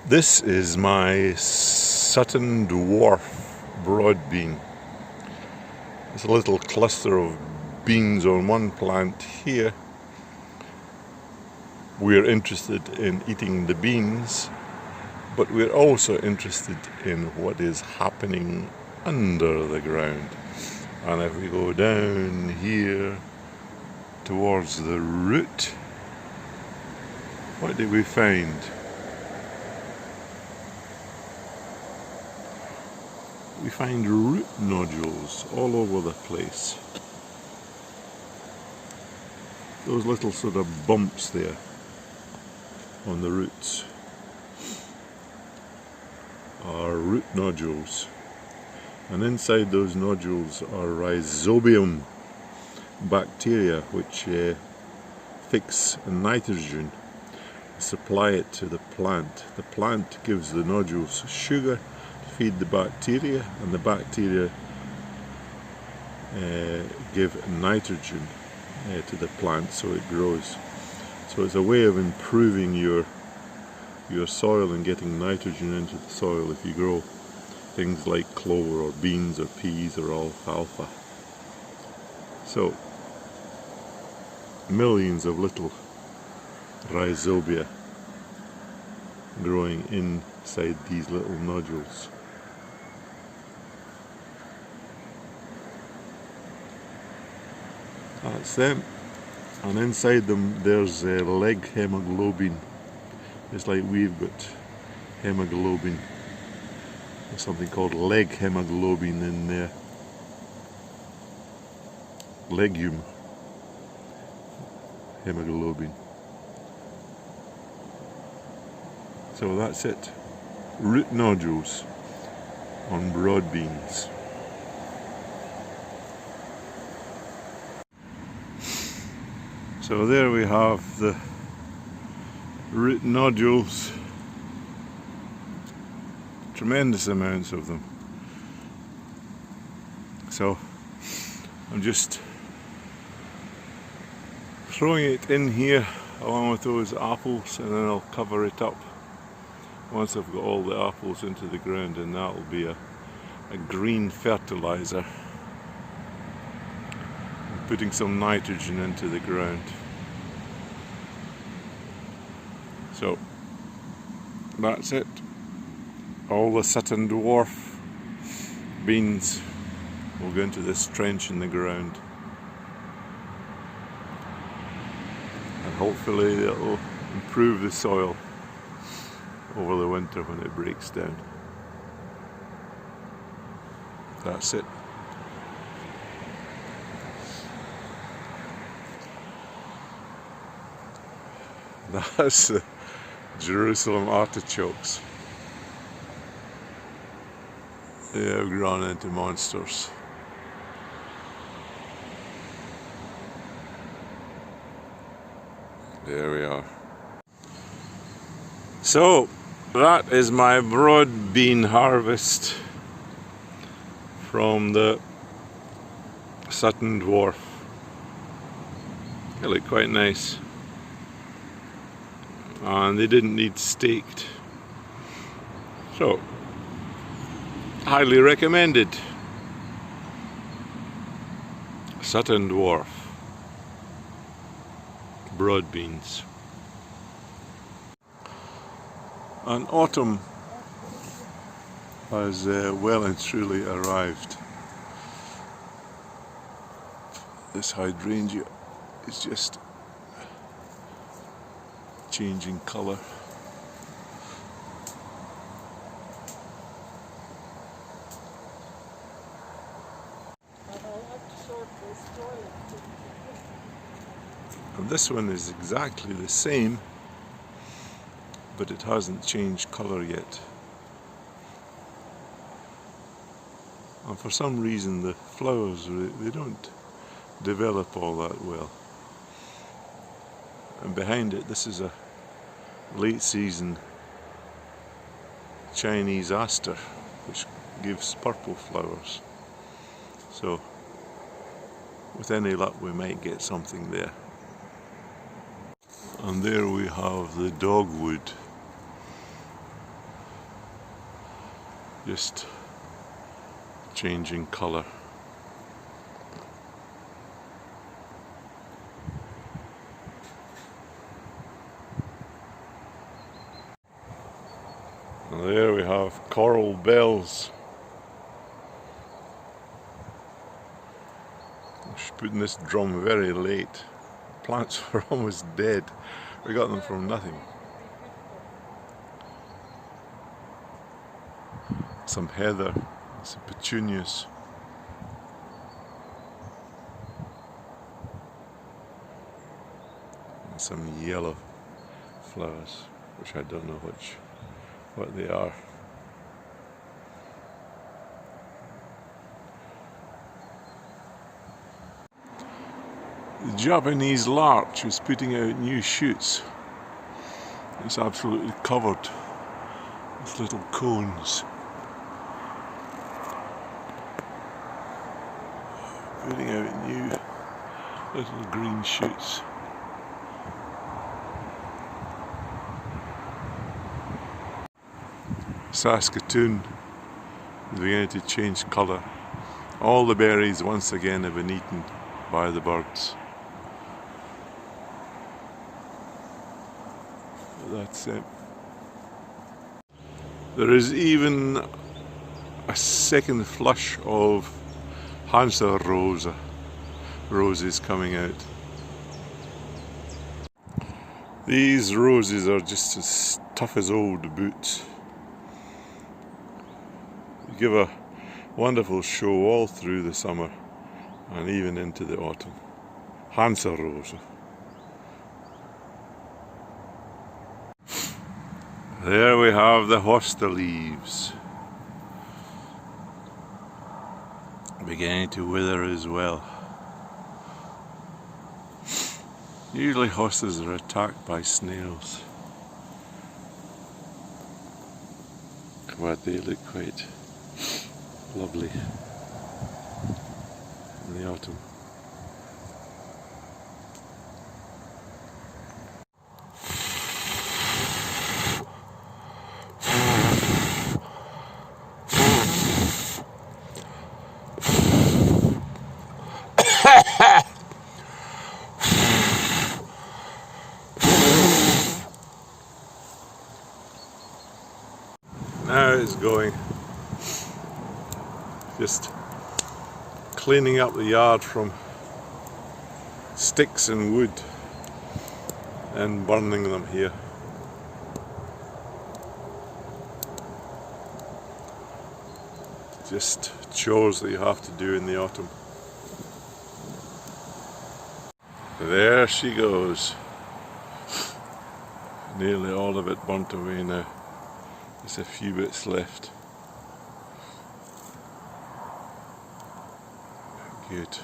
This is my Sutton Dwarf broadbean. It's a little cluster of beans on one plant here. We're interested in eating the beans, but we're also interested in what is happening under the ground. And if we go down here towards the root, what do we find? We find root nodules all over the place. Those little sort of bumps there on the roots are root nodules, and inside those nodules are rhizobium bacteria which fix nitrogen, supply it to the plant. The plant gives the nodules sugar to feed the bacteria, and the bacteria give nitrogen to the plant so it grows. So it's a way of improving your soil and getting nitrogen into the soil if you grow things like clover or beans or peas or alfalfa. So millions of little rhizobia growing inside these little nodules. That's them. And inside them there's leg hemoglobin. It's like we've got hemoglobin. There's something called leg hemoglobin in there. Legume hemoglobin. So that's it. Root nodules on broadbeans. So there we have the root nodules, tremendous amounts of them. So I'm just throwing it in here along with those apples, and then I'll cover it up once I've got all the apples into the ground, and that'll be a green fertilizer, putting some nitrogen into the ground. So that's it. All the Sutton Dwarf beans will go into this trench in the ground, and hopefully it'll improve the soil over the winter when it breaks down. That's it. That's the Jerusalem artichokes. They have grown into monsters. There we are. So that is my broad bean harvest from the Sutton Dwarf. They look quite nice, and they didn't need staked, so highly recommended. Sutton Dwarf broad beans. And autumn has well and truly arrived. This hydrangea is just changing colour. And this one is exactly the same, but it hasn't changed colour yet. And for some reason the flowers, they don't develop all that well. And behind it, this is a late season Chinese aster, which gives purple flowers. So with any luck we might get something there. And there we have the dogwood just changing colour. And there we have coral bells. I was putting this drum very late. Plants were almost dead. We got them from nothing. Some heather, some petunias. And some yellow flowers, which I don't know what they are. The Japanese larch is putting out new shoots. It's absolutely covered with little cones. Putting out new little green shoots. Saskatoon is beginning to change colour. All the berries once again have been eaten by the birds. That's it. There is even a second flush of Hansa Rosa roses coming out. These roses are just as tough as old boots. They give a wonderful show all through the summer and even into the autumn. Hansa Rosa. There we have the hosta leaves, beginning to wither as well. Usually hostas are attacked by snails, but they look quite lovely in the autumn. Now it's going, just cleaning up the yard from sticks and wood and burning them here. Just chores that you have to do in the autumn. There she goes. Nearly all of it burnt away now. There's a few bits left. Good.